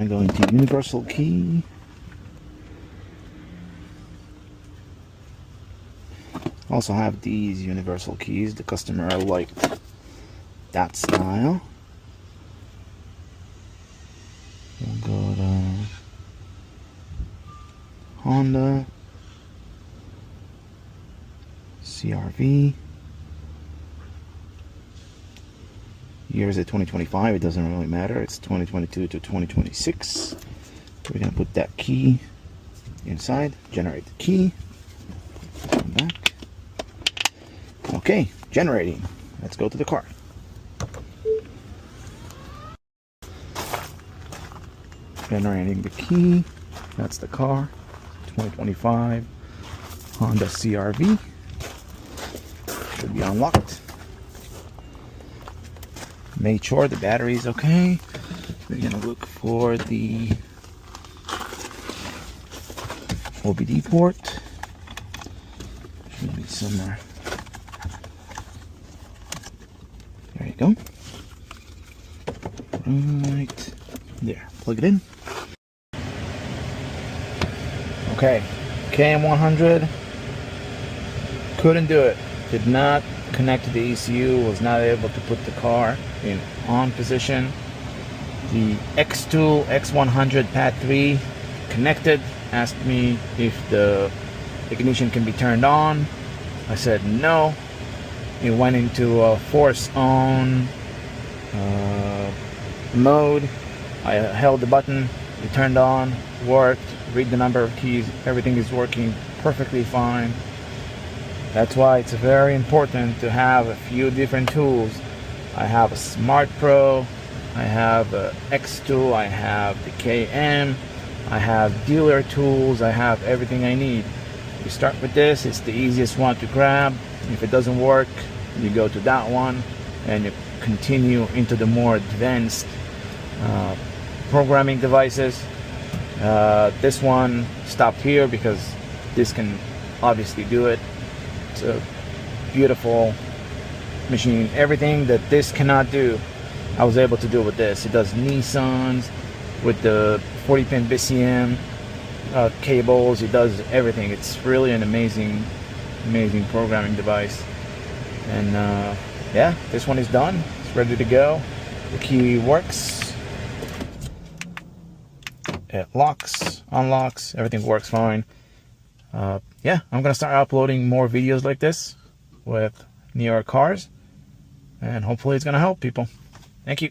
I'm going to universal key. Also have these universal keys. The customer liked that style. We'll go to Honda CRV. Year is it 2025? It doesn't really matter. It's 2022 to 2026. We're gonna put that key inside. Generate the key. Come back. Okay, generating. Let's go to the car. Generating the key. That's the car. 2025 Honda CRV. Should be unlocked. Made sure the battery is okay. We're gonna look for the OBD port. Should be somewhere. There you go. Right there. Plug it in. Okay. KM100. Couldn't do it. Did not connect to the ECU. Was not able to put the car in on position. The X2 X100 Pad 3 connected. Asked me if the ignition can be turned on. I said no. It went into a force on mode. I held the button. It turned on. Worked. Read the number of keys. Everything is working perfectly fine. That's why it's very important to have a few different tools. I have a Smart Pro, I have a X2, I have the KM, I have dealer tools, I have everything I need. You start with this, it's the easiest one to grab. If it doesn't work, you go to that one and you continue into the more advanced programming devices. This one stopped here because this can obviously do it. It's a beautiful machine. Everything that this cannot do, I was able to do with this. It does Nissans with the 40-pin BCM cables. It does everything. It's really an amazing programming device. And yeah, this one is done. It's ready to go. The key works. It locks, unlocks, everything works fine. Yeah, I'm gonna start uploading more videos like this with newer cars, and hopefully it's gonna help people. Thank you.